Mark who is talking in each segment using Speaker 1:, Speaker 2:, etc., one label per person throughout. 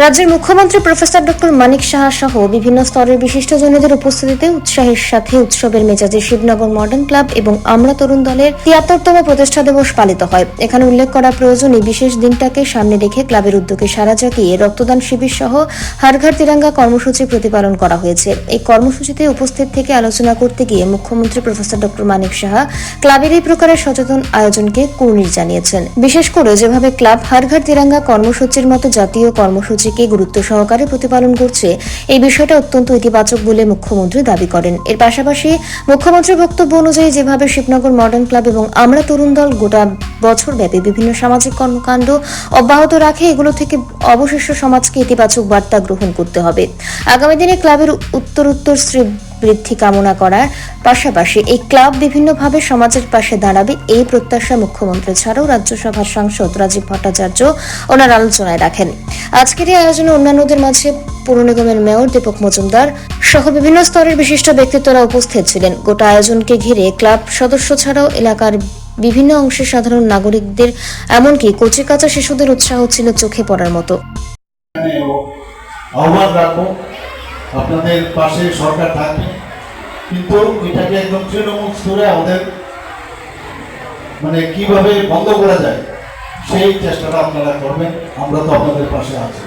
Speaker 1: রাজ্যের মুখ্যমন্ত্রী professor doctor Manik Saha সহ বিভিন্ন স্তরের বিশিষ্টজনদের উপস্থিতিতে উৎসাহের সাথে উৎসবের মেজাজে শিবনগর মডার্ন ক্লাব এবং আমরা তরুণ দলের ৭৩তম প্রতিষ্ঠা দিবস পালিত হয়। এখানে উল্লেখ করা প্রয়োজন, এই বিশেষ দিনটাকে সামনে রেখে ক্লাবের উদ্যোগে সারা জাগিয়ে রক্তদান শিবির সহ হর ঘর তিরঙ্গা কর্মসূচি প্রতিপালন করা হয়েছে। এই কর্মসূচিতে উপস্থিত থেকে আলোচনা করতে গিয়ে মুখ্যমন্ত্রী প্রফেসর ডক্টর মানিক সাহা ক্লাবের এই প্রকারের সচেতন আয়োজনকে কুর্নিশ জানিয়েছেন। বিশেষ করে যেভাবে ক্লাব হর ঘর তিরঙ্গা কর্মসূচির মতো জাতীয় কর্মসূচিকে গুরুত্ব সহকারে প্রতিপালন করছে, এই বিষয়টা অত্যন্ত ইতিবাচক বলে মুখ্যমন্ত্রী দাবি করেন। এর পাশাপাশি মুখ্যমন্ত্রীর বক্তব্য অনুযায়ী যেভাবে শিবনগর মডার্ন ক্লাব এবং আমরা তরুণ দল গোটা বছরব্যাপী বিভিন্ন সামাজিক কর্মকাণ্ড অব্যাহত রাখে, এগুলো থেকে অবশিষ্ট সমাজকে ইতিবাচক বার্তা গ্রহণ করতে হবে। আগামী দিনে ক্লাবের উত্তরোত্তর বৃদ্ধি কামনা করার পাশাপাশি এই ক্লাব বিভিন্নভাবে সমাজের পাশে দাঁড়াবে, এই প্রত্যাশা মুখ্যমন্ত্রী ছাড়াও রাজ্যসভার সাংসদ রাজীব ভট্টাচার্য ওনার আলোচনায় রাখেন। আজকের এই আয়োজনে অন্যান্যদের মাঝে পৌর নিগমের মেয়র দীপক মজুমদার সহ বিভিন্ন স্তরের বিশিষ্ট ব্যক্তিত্বরা উপস্থিত ছিলেন। গোটা আয়োজনকে ঘিরে ক্লাব সদস্য ছাড়াও এলাকার বিভিন্ন অংশের সাধারণ নাগরিকদের এমনকি কচিকাঁচা শিশুদের উৎসাহ ছিল চোখে পড়ার মতো।
Speaker 2: আহ্বান রাখবো, আপনাদের পাশে সরকার থাকবে, কিন্তু এটাকে একদম তৃণমূল স্তরে আমাদের কিভাবে বন্ধ করা যায় সেই চেষ্টাটা আপনারা করবেন। আমরা তো আপনাদের পাশে আছি।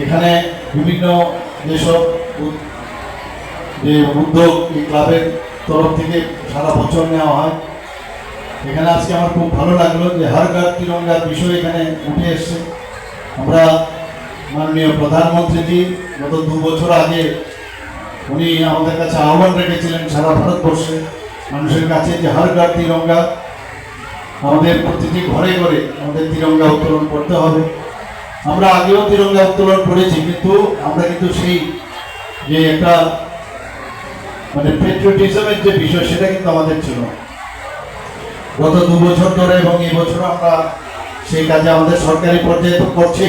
Speaker 2: এখানে বিভিন্ন যেসব উদ্যোগ এই ক্লাবের তরফ থেকে সারা বছর নেওয়া হয়, এখানে আজকে আমার খুব ভালো লাগলো যে হর ঘর তিরঙ্গার বিষয় এখানে উঠে এসছে। আমরা মাননীয় প্রধানমন্ত্রীজি গত 2 বছর আগে উনি আমাদের কাছে আহ্বান রেখেছিলেন সারা ভারতবর্ষে মানুষের কাছে যে হর ঘর তিরঙ্গা, আমাদের প্রতিটি ঘরে ঘরে আমাদের তিরঙ্গা উত্তোলন করতে হবে। আমরা আগেও তিরঙ্গা উত্তোলন করেছি, কিন্তু আমরা সেই যে একটা পেট্রিয়টিজমের যে বিষয় সেটা কিন্তু আমাদের ছিল গত 2 বছর ধরে, এবং এই বছর আমরা সেই কাজে আমাদের সরকারি পর্যায়ে তো করছি,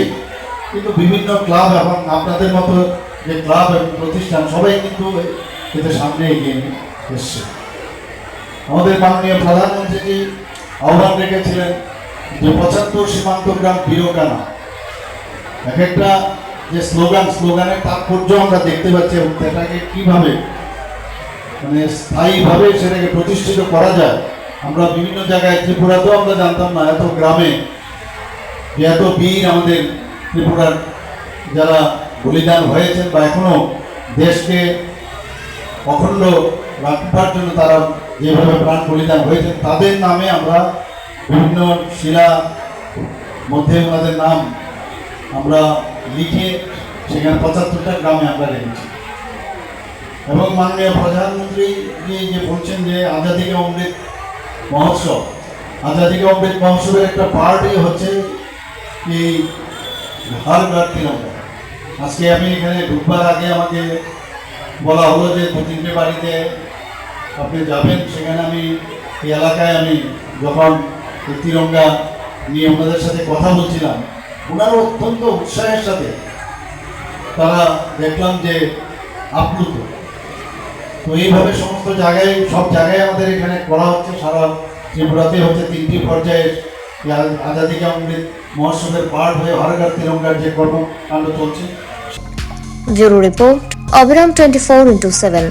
Speaker 2: কিন্তু বিভিন্ন ক্লাব এবং আপনাদের মতো যে ক্লাব এবং প্রতিষ্ঠান সবাই কিন্তু এতে সামনে এগিয়ে এসছে। আমাদের মাননীয় প্রধানমন্ত্রী আহ্বান রেখেছিলেন যে 75 সীমান্ত গ্রাম বীরকানা, এক একটা যে স্লোগানের তাৎপর্য আমরা দেখতে পাচ্ছি এবং সেটাকে কিভাবে স্থায়ীভাবে সেটাকে প্রতিষ্ঠিত করা যায়। আমরা বিভিন্ন জায়গায়, ত্রিপুরাতেও আমরা জানতাম না এত গ্রামে যে এত বীর আমাদের ত্রিপুরার যারা বলিদান হয়েছেন বা এখনো দেশকে অখণ্ড রাখবার জন্য তারা যেভাবে প্রাণ বলিদান হয়েছেন, তাদের নামে আমরা বিভিন্ন শিলা মধ্যে ওনাদের নাম আমরা লিখে সেখানে 75টা গ্রামে আমরা রেখেছি। এবং মাননীয় প্রধানমন্ত্রী যে বলছেন যে আজাদি কে অমৃত মহোৎসব, আজাদি কে অমৃত মহোৎসবের একটা পার্টই হচ্ছে এই হর ঘর তিরঙ্গা। আজকে আমি এখানে ঢুকবার আগে আমাকে বলা হলো যে 2-3টে বাড়িতে আপনি যাবেন, সেখানে আমি এই এলাকায় আমি যখন তিরঙ্গা নিয়ে ওনাদের সাথে কথা বলছিলাম, ওনারা অত্যন্ত উৎসাহের সাথে তারা দেখলাম যে আপ্লুত। তো এইভাবে সমস্ত জায়গায়, সব জায়গায় আমাদের এখানে করা হচ্ছে। সারা ত্রিপুরাতে হচ্ছে 3টি পর্যায়ে আজাদি কে অমৃত মহোৎসবের পার্ট হয়ে হর ঘর তিরঙ্গার যে কর্মকাণ্ড চলছে।
Speaker 1: ব্যুরো রিপোর্ট, অবিরাম 24x7।